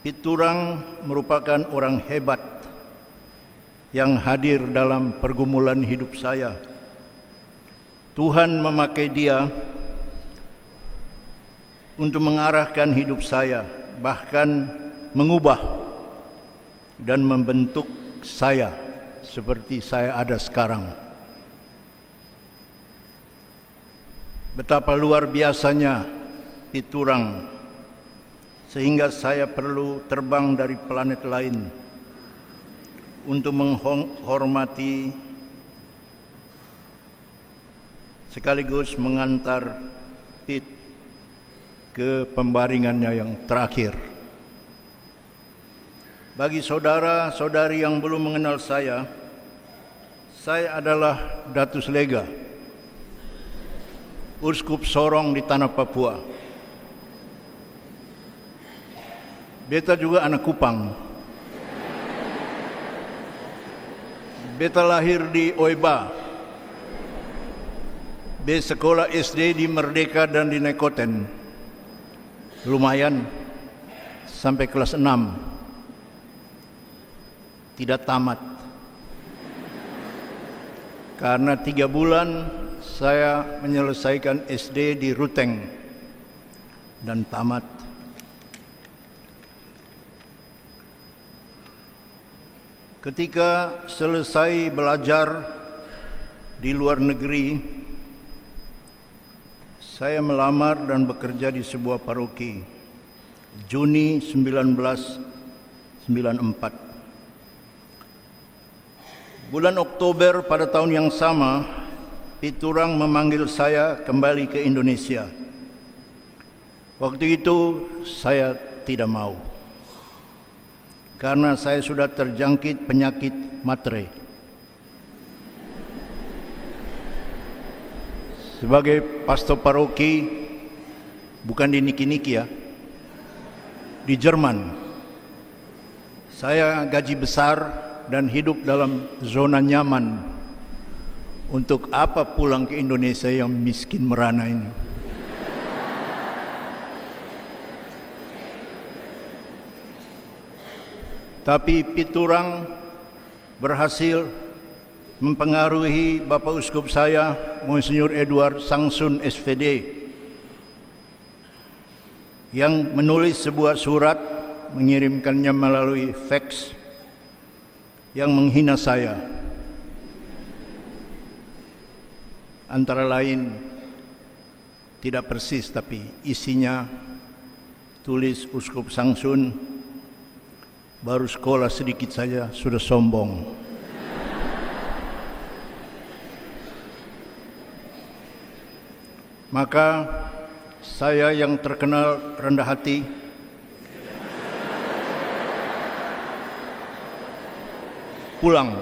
Piturang merupakan orang hebat yang hadir dalam pergumulan hidup saya. Tuhan memakai dia untuk mengarahkan hidup saya, bahkan mengubah dan membentuk saya seperti saya ada sekarang. Betapa luar biasanya Piturang, sehingga saya perlu terbang dari planet lain untuk menghormati sekaligus mengantar Pit ke pembaringannya yang terakhir. Bagi saudara-saudari yang belum mengenal saya adalah Datus Lega, Uskup Sorong di Tanah Papua. Beta juga anak Kupang. Beta lahir di Oiba. Beta sekolah SD di Merdeka dan di Nekoten. Lumayan sampai kelas 6. Tidak tamat. Karena 3 bulan saya menyelesaikan SD di Ruteng dan tamat. Ketika selesai belajar di luar negeri, saya melamar dan bekerja di sebuah paroki. Juni 1994. Bulan Oktober pada tahun yang sama, Piturang memanggil saya kembali ke Indonesia. Waktu itu saya tidak mau, karena saya sudah terjangkit penyakit matre. Sebagai pastor paroki, bukan di Niki-Niki ya, di Jerman. Saya gaji besar dan hidup dalam zona nyaman. Untuk apa pulang ke Indonesia yang miskin merana ini? Tapi Piturang berhasil mempengaruhi Bapak Uskup saya, Monsinyur Edward Sangsun SVD, yang menulis sebuah surat, mengirimkannya melalui fax, yang menghina saya. Antara lain, tidak persis tapi isinya tulis Uskup Sangsun baru sekolah sedikit saja sudah sombong. Maka saya yang terkenal rendah hati pulang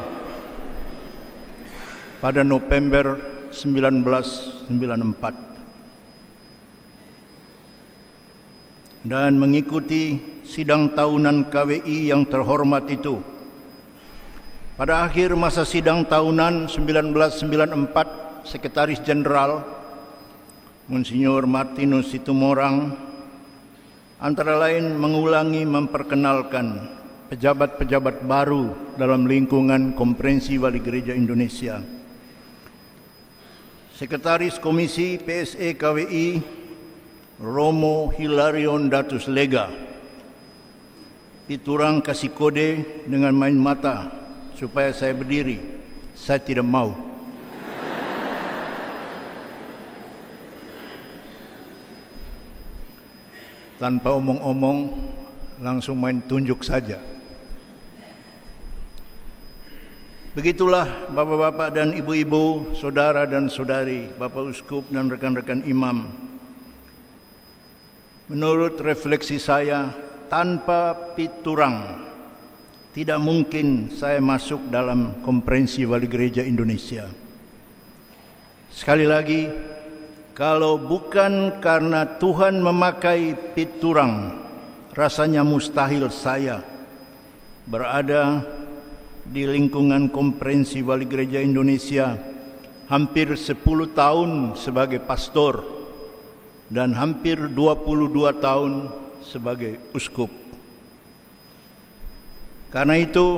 pada November 1994 dan mengikuti sidang tahunan KWI yang terhormat itu. Pada akhir masa sidang tahunan 1994, Sekretaris Jenderal Monsinyur Martinus Situmorang antara lain mengulangi memperkenalkan pejabat-pejabat baru dalam lingkungan Konferensi Wali Gereja Indonesia. Sekretaris Komisi PSE KWI Romo Hilarion Datus Lega, Piturang kasih kode dengan main mata supaya saya berdiri. Saya tidak mau. Tanpa omong-omong, langsung main tunjuk saja. Begitulah bapak-bapak dan ibu-ibu, saudara dan saudari, Bapak Uskup dan rekan-rekan imam. Menurut refleksi saya, tanpa Piturang tidak mungkin saya masuk dalam Konferensi Wali Gereja Indonesia. Sekali lagi, kalau bukan karena Tuhan memakai Piturang, rasanya mustahil saya berada di lingkungan Konferensi Wali Gereja Indonesia hampir 10 tahun sebagai pastor dan hampir 22 tahun sebagai uskup. Karena itu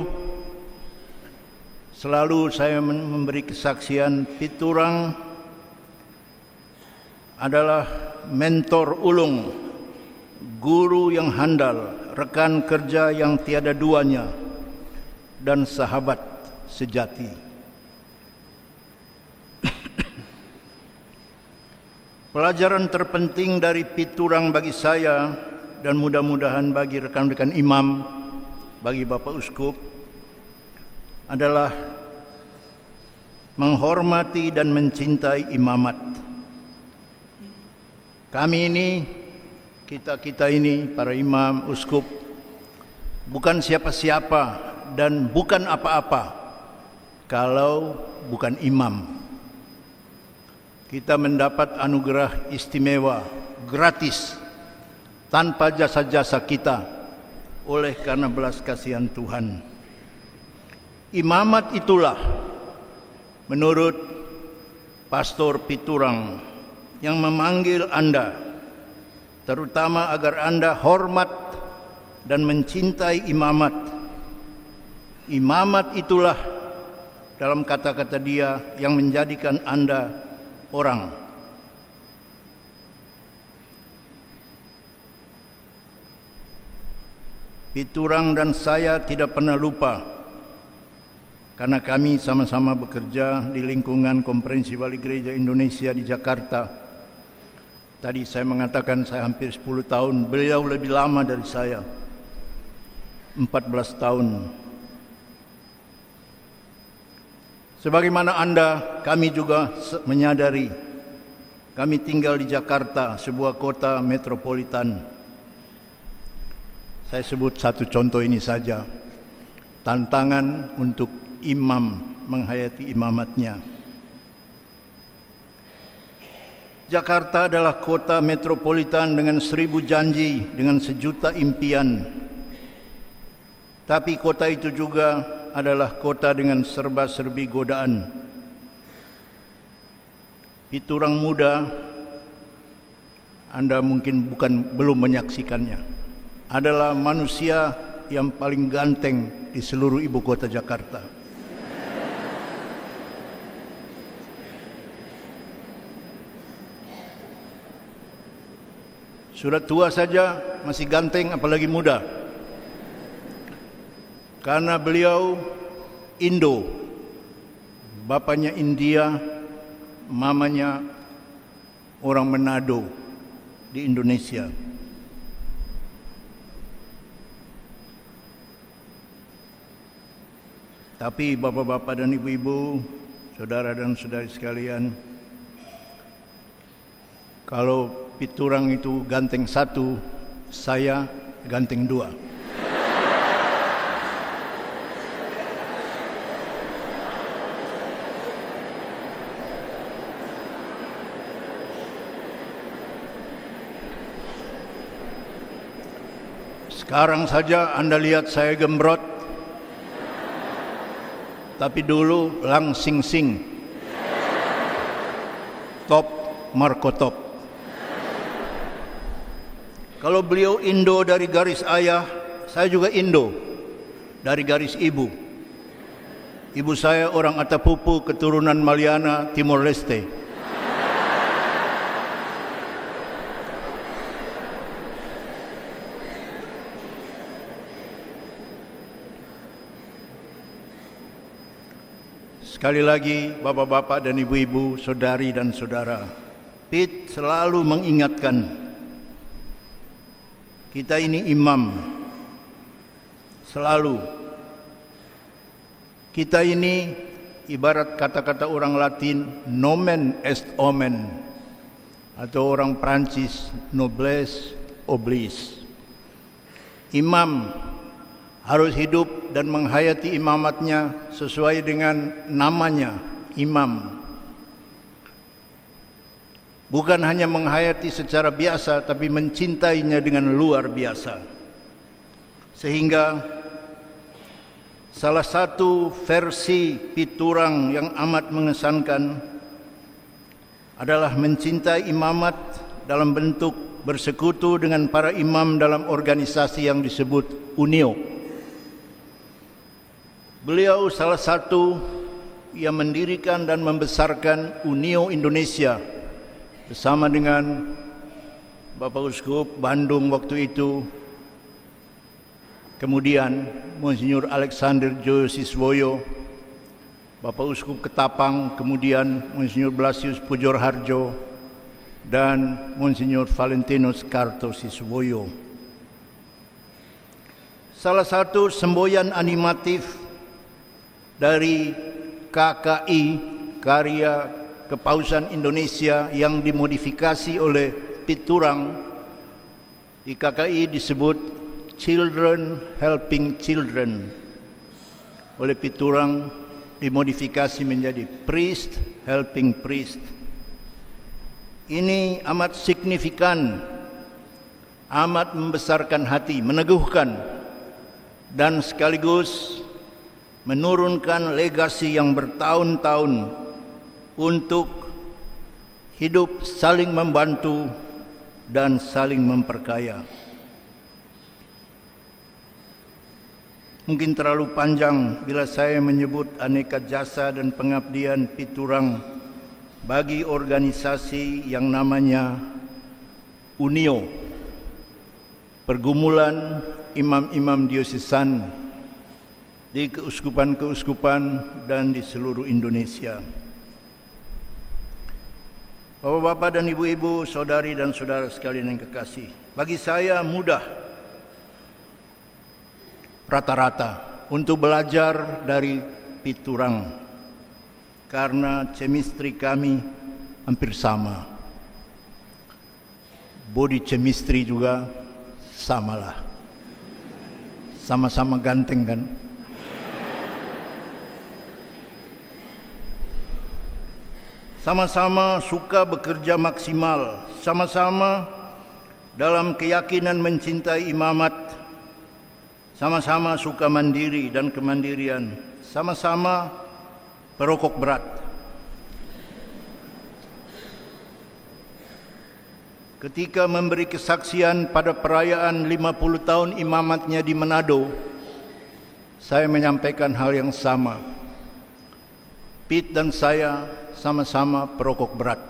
selalu saya memberi kesaksian Piturang adalah mentor ulung, guru yang handal, rekan kerja yang tiada duanya, dan sahabat sejati. Pelajaran terpenting dari Piturang bagi saya dan mudah-mudahan bagi rekan-rekan imam, bagi Bapak Uskup, adalah menghormati dan mencintai imamat. Kami ini, kita ini, para imam, uskup, bukan siapa-siapa dan bukan apa-apa kalau bukan imam. Kita mendapat anugerah istimewa, gratis, tanpa jasa-jasa kita, oleh karena belas kasihan Tuhan. Imamat itulah, menurut Pastor Piturang, yang memanggil Anda, terutama agar Anda hormat dan mencintai imamat. Imamat itulah, dalam kata-kata dia, yang menjadikan Anda orang. Piturang dan saya tidak pernah lupa, karena kami sama-sama bekerja di lingkungan Konferensi Wali Gereja Indonesia di Jakarta. Tadi saya mengatakan saya hampir 10 tahun, beliau lebih lama dari saya, 14 tahun. Sebagaimana Anda, kami juga menyadari, kami tinggal di Jakarta, sebuah kota metropolitan. Saya sebut satu contoh ini saja, tantangan untuk imam menghayati imamatnya. Jakarta adalah kota metropolitan dengan 1000 janji, dengan 1 juta impian. Tapi kota itu juga adalah kota dengan serba-serbi godaan. Piturang muda, Anda mungkin belum menyaksikannya, adalah manusia yang paling ganteng di seluruh ibu kota Jakarta. Sudah tua saja masih ganteng, apalagi muda. Karena beliau Indo, bapaknya India, mamanya orang Manado di Indonesia. Tapi bapak-bapak dan ibu-ibu, saudara dan saudari sekalian, kalau Piturang itu ganteng 1, saya ganteng 2. Sekarang saja Anda lihat saya gembrot, tapi dulu lang sing-sing, top Marco top. Kalau beliau Indo dari garis ayah, saya juga Indo dari garis ibu. Ibu saya orang Atapupu, keturunan Maliana, Timor Leste. Sekali lagi, bapak-bapak dan ibu-ibu, saudari dan saudara, Pit selalu mengingatkan, kita ini imam, selalu. Kita ini ibarat kata-kata orang Latin, nomen est omen, atau orang Prancis, noblesse oblige. Imam harus hidup dan menghayati imamatnya sesuai dengan namanya, imam. Bukan hanya menghayati secara biasa, tapi mencintainya dengan luar biasa. Sehingga salah satu versi Piturang yang amat mengesankan adalah mencintai imamat dalam bentuk bersekutu dengan para imam dalam organisasi yang disebut UNIO. Beliau salah satu yang mendirikan dan membesarkan Unio Indonesia bersama dengan Bapak Uskup Bandung waktu itu, kemudian Monsinyur Alexander Joyo Siswoyo, Bapak Uskup Ketapang, kemudian Monsinyur Blasius Pujorharjo, dan Monsinyur Valentinus Karto Siswoyo. Salah satu semboyan animatif dari KKI, Karya Kepausan Indonesia, yang dimodifikasi oleh Piturang. Di KKI disebut Children Helping Children. Oleh Piturang dimodifikasi menjadi Priest Helping Priest. Ini amat signifikan, amat membesarkan hati, meneguhkan, dan sekaligus menurunkan legasi yang bertahun-tahun untuk hidup saling membantu dan saling memperkaya. Mungkin terlalu panjang bila saya menyebut aneka jasa dan pengabdian Piturang bagi organisasi yang namanya Unio, pergumulan imam-imam diosesan di keuskupan-keuskupan dan di seluruh Indonesia. Bapak-bapak dan ibu-ibu, saudari dan saudara sekalian yang kekasih, bagi saya mudah rata-rata untuk belajar dari Piturang karena chemistry kami hampir sama. Body chemistry juga samalah. Sama-sama ganteng kan? Sama-sama suka bekerja maksimal, sama-sama dalam keyakinan mencintai imamat, sama-sama suka mandiri dan kemandirian, sama-sama perokok berat. Ketika memberi kesaksian pada perayaan 50 tahun imamatnya di Manado, saya menyampaikan hal yang sama. Pit dan saya sama-sama perokok berat.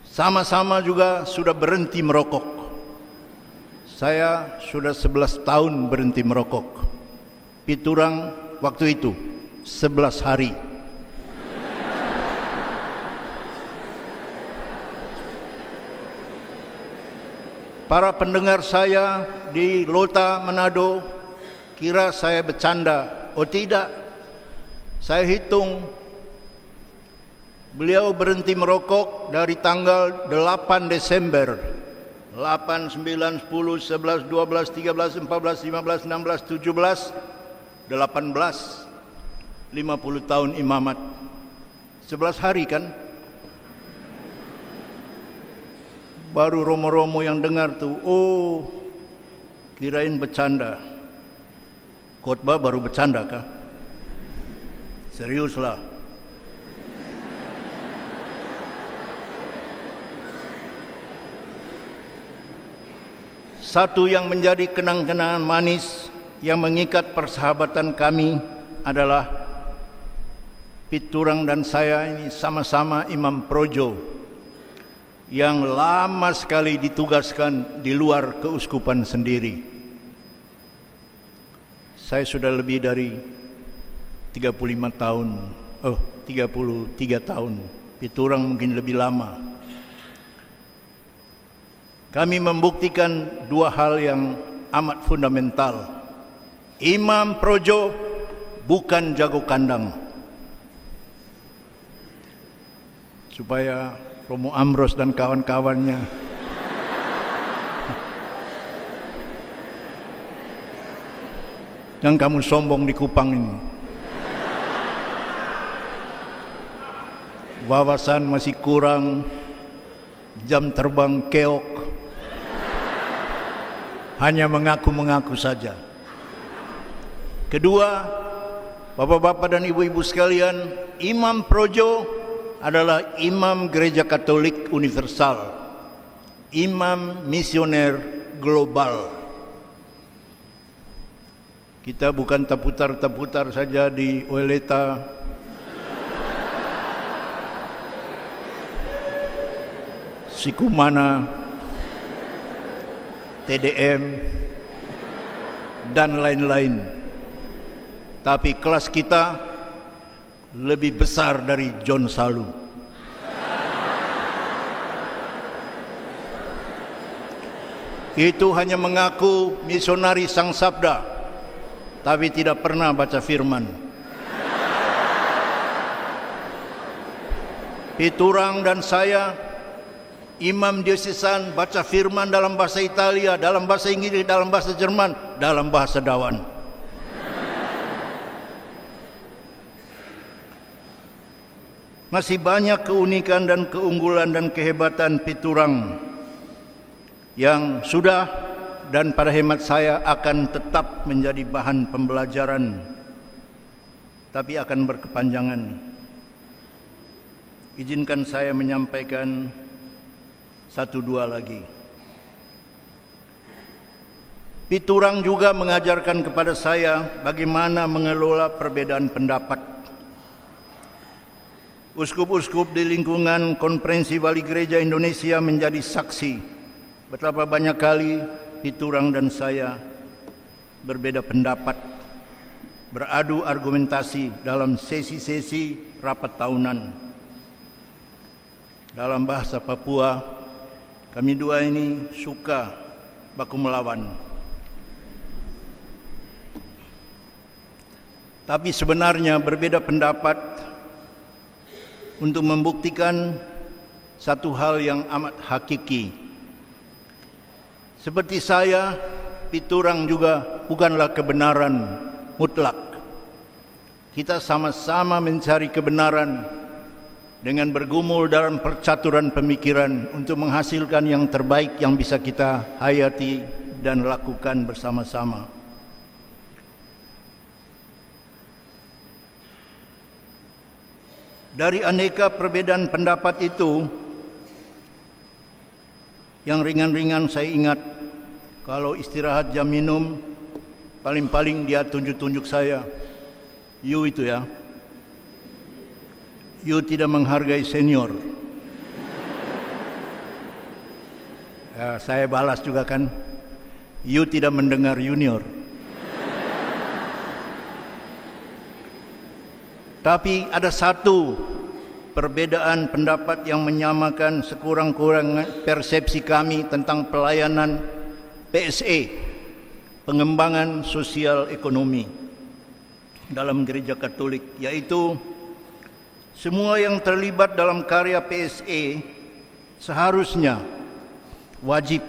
Sama-sama juga sudah berhenti merokok. Saya sudah 11 tahun berhenti merokok. Piturang waktu itu 11 hari. Para pendengar saya di Lota, Manado, kira saya bercanda. Oh tidak, saya hitung. Beliau berhenti merokok dari tanggal 8 Desember. 8, 9, 10, 11, 12, 13, 14, 15, 16, 17, 18. 50 tahun imamat. 11 hari kan? Baru romo-romo yang dengar tuh, oh kirain bercanda. Khotbah baru bercanda kah? Seriuslah. Satu yang menjadi kenang-kenangan manis yang mengikat persahabatan kami adalah Piturang dan saya ini sama-sama imam projo yang lama sekali ditugaskan di luar keuskupan sendiri. Saya sudah lebih dari 33 tahun. Piturang mungkin lebih lama. Kami membuktikan dua hal yang amat fundamental. Imam projo bukan jago kandang. Supaya Romo Ambrose dan kawan-kawannya yang kamu sombong di Kupang ini, wawasan masih kurang, jam terbang keok, hanya mengaku-mengaku saja. Kedua, bapak-bapak dan ibu-ibu sekalian, imam projo adalah imam gereja Katolik universal, imam misioner global. Kita bukan terputar-terputar saja di Weleta, Sikumana, TDM, dan lain-lain. Tapi kelas kita lebih besar dari John Salu. Itu hanya mengaku misionari Sang Sabda, tapi tidak pernah baca firman. Piturang dan saya, imam diocesan, baca firman dalam bahasa Italia, dalam bahasa Inggris, dalam bahasa Jerman, dalam bahasa Dawan. Masih banyak keunikan dan keunggulan dan kehebatan Piturang yang sudah dan pada hemat saya akan tetap menjadi bahan pembelajaran, tapi akan berkepanjangan. Izinkan saya menyampaikan satu dua lagi. Piturang juga mengajarkan kepada saya bagaimana mengelola perbedaan pendapat. Uskup-uskup di lingkungan Konferensi Wali Gereja Indonesia menjadi saksi betapa banyak kali Piturang dan saya berbeda pendapat, beradu argumentasi dalam sesi-sesi rapat tahunan. Dalam bahasa Papua, kami dua ini suka baku melawan. Tapi sebenarnya berbeda pendapat untuk membuktikan satu hal yang amat hakiki. Seperti saya, Piturang juga bukanlah kebenaran mutlak. Kita sama-sama mencari kebenaran dengan bergumul dalam percaturan pemikiran untuk menghasilkan yang terbaik yang bisa kita hayati dan lakukan bersama-sama. Dari aneka perbedaan pendapat itu, yang ringan-ringan saya ingat, kalau istirahat jam minum, paling-paling dia tunjuk-tunjuk saya. You itu ya, you tidak menghargai senior. Ya, saya balas juga kan, you tidak mendengar junior. Tapi ada satu perbedaan pendapat yang menyamakan sekurang-kurangnya persepsi kami tentang pelayanan PSE, pengembangan sosial ekonomi dalam Gereja Katolik, yaitu semua yang terlibat dalam karya PSE seharusnya wajib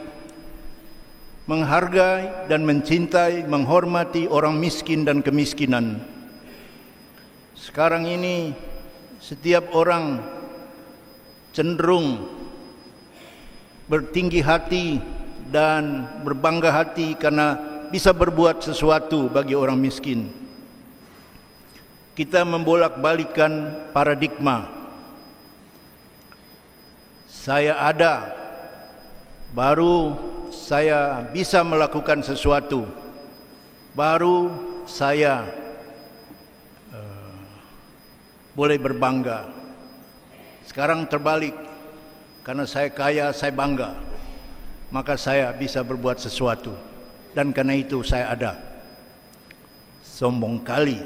menghargai dan mencintai, menghormati orang miskin dan kemiskinan. Sekarang ini setiap orang cenderung bertinggi hati dan berbangga hati karena bisa berbuat sesuatu bagi orang miskin. Kita membolak-balikan paradigma. Saya ada, baru saya bisa melakukan sesuatu, baru saya boleh berbangga. Sekarang terbalik, karena saya kaya, saya bangga, maka saya bisa berbuat sesuatu, dan karena itu saya ada. Sombong kali.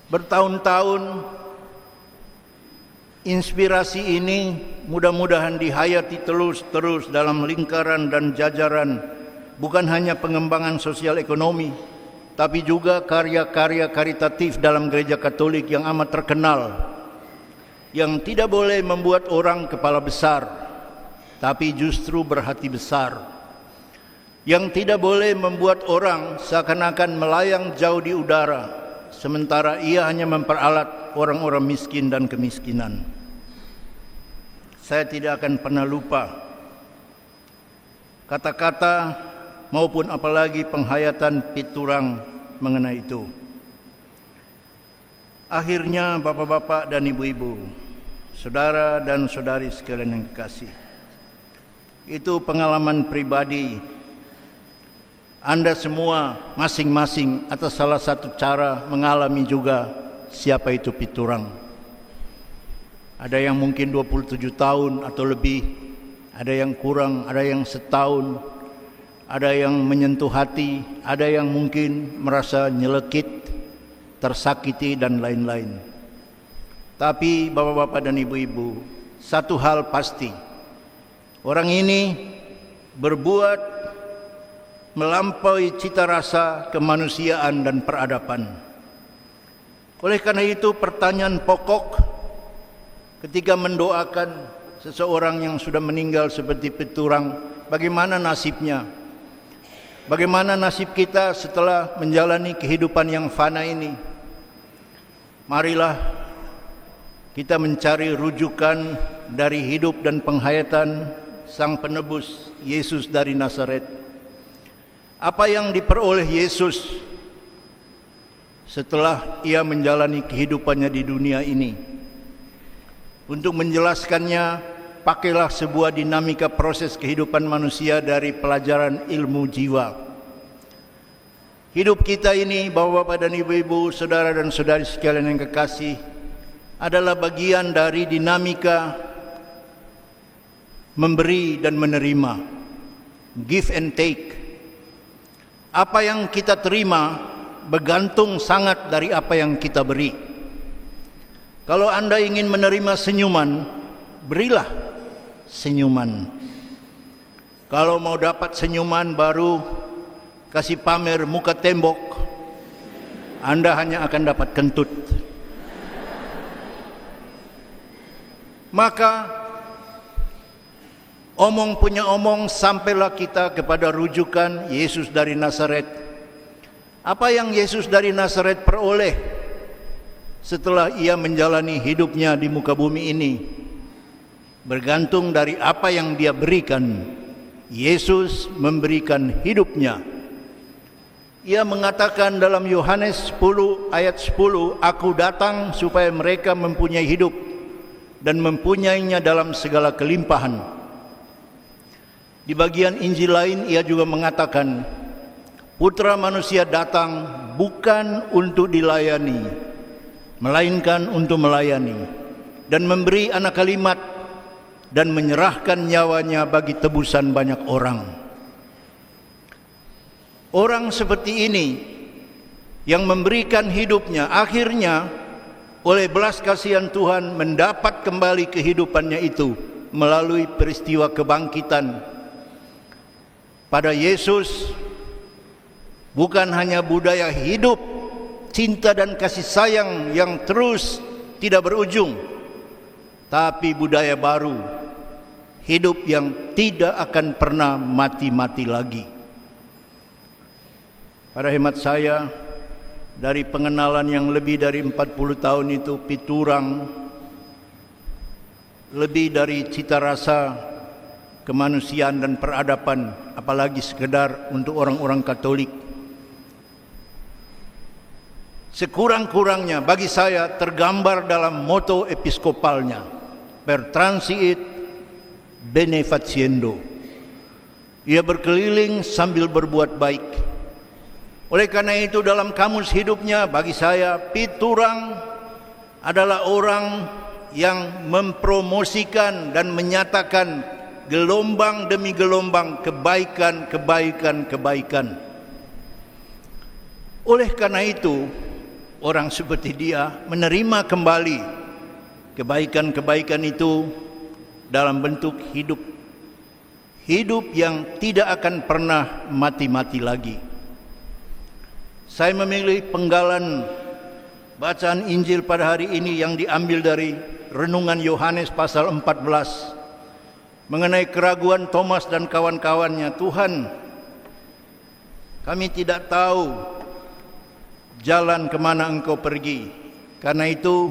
Bertahun-tahun inspirasi ini mudah-mudahan dihayati terus dalam lingkaran dan jajaran bukan hanya pengembangan sosial ekonomi, tapi juga karya-karya karitatif dalam Gereja Katolik yang amat terkenal, yang tidak boleh membuat orang kepala besar, tapi justru berhati besar, yang tidak boleh membuat orang seakan-akan melayang jauh di udara, sementara ia hanya memperalat orang-orang miskin dan kemiskinan. Saya tidak akan pernah lupa kata-kata maupun apalagi penghayatan Piturang mengenai itu. Akhirnya bapak-bapak dan ibu-ibu, saudara dan saudari sekalian yang dikasih, itu pengalaman pribadi Anda semua masing-masing atas salah satu cara mengalami juga siapa itu piturang. Ada yang mungkin 27 tahun atau lebih, ada yang kurang, ada yang setahun, ada yang menyentuh hati, ada yang mungkin merasa nyelekit, tersakiti dan lain-lain. Tapi bapak-bapak dan ibu-ibu, satu hal pasti, orang ini berbuat melampaui cita rasa kemanusiaan dan peradaban. Oleh karena itu, pertanyaan pokok ketika mendoakan seseorang yang sudah meninggal seperti piturang, bagaimana nasibnya? Bagaimana nasib kita setelah menjalani kehidupan yang fana ini? Marilah kita mencari rujukan dari hidup dan penghayatan Sang Penebus Yesus dari Nazaret. Apa yang diperoleh Yesus setelah ia menjalani kehidupannya di dunia ini? Untuk menjelaskannya, pakailah sebuah dinamika proses kehidupan manusia dari pelajaran ilmu jiwa. Hidup kita ini, bapak-bapak dan ibu-ibu, saudara dan saudari sekalian yang kekasih, adalah bagian dari dinamika memberi dan menerima, give and take. Apa yang kita terima bergantung sangat dari apa yang kita beri. Kalau Anda ingin menerima senyuman, berilah senyuman. Kalau mau dapat senyuman baru kasih pamer muka tembok, Anda hanya akan dapat kentut. Maka omong punya omong, sampailah kita kepada rujukan Yesus dari Nazaret. Apa yang Yesus dari Nazaret peroleh setelah ia menjalani hidupnya di muka bumi ini bergantung dari apa yang dia berikan. Yesus memberikan hidupnya. Ia mengatakan dalam Yohanes 10 ayat 10, "Aku datang supaya mereka mempunyai hidup dan mempunyainya dalam segala kelimpahan." Di bagian Injil lain ia juga mengatakan, Putra Manusia datang bukan untuk dilayani, melainkan untuk melayani dan memberi anak kalimat dan menyerahkan nyawanya bagi tebusan banyak orang. Orang seperti ini yang memberikan hidupnya, akhirnya oleh belas kasihan Tuhan mendapat kembali kehidupannya itu melalui peristiwa kebangkitan. Pada Yesus bukan hanya budaya hidup, cinta dan kasih sayang yang terus tidak berujung, tapi budaya baru, hidup yang tidak akan pernah mati-mati lagi. Pada hemat saya, dari pengenalan yang lebih dari 40 tahun itu, piturang lebih dari cita rasa kemanusiaan dan peradaban, apalagi sekedar untuk orang-orang Katolik. Sekurang-kurangnya bagi saya tergambar dalam moto episkopalnya, per transiit bene faciendo. Ia berkeliling sambil berbuat baik. Oleh karena itu dalam kamus hidupnya, bagi saya piturang adalah orang yang mempromosikan dan menyatakan gelombang demi gelombang kebaikan. Oleh karena itu, orang seperti dia menerima kembali kebaikan itu dalam bentuk hidup yang tidak akan pernah mati-mati lagi. Saya memilih penggalan bacaan Injil pada hari ini yang diambil dari renungan Yohanes pasal 14 mengenai keraguan Thomas dan kawan-kawannya. Tuhan, kami tidak tahu jalan kemana Engkau pergi. Karena itu,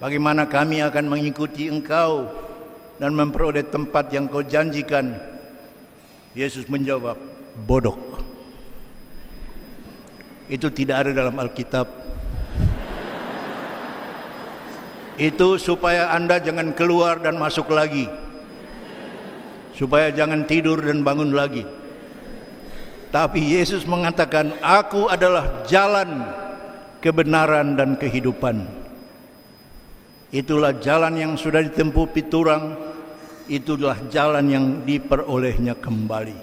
bagaimana kami akan mengikuti Engkau dan memperoleh tempat yang Kau janjikan? Yesus menjawab, bodoh. Itu tidak ada dalam Alkitab. Itu supaya Anda jangan keluar dan masuk lagi, supaya jangan tidur dan bangun lagi. Tapi Yesus mengatakan, aku adalah jalan, kebenaran, dan kehidupan. Itulah jalan yang sudah ditempuh piturang, itulah jalan yang diperolehnya kembali.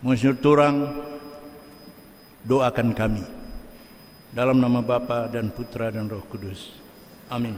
Monsinyur Turang, doakan kami. Dalam nama Bapa dan Putra dan Roh Kudus. Amin.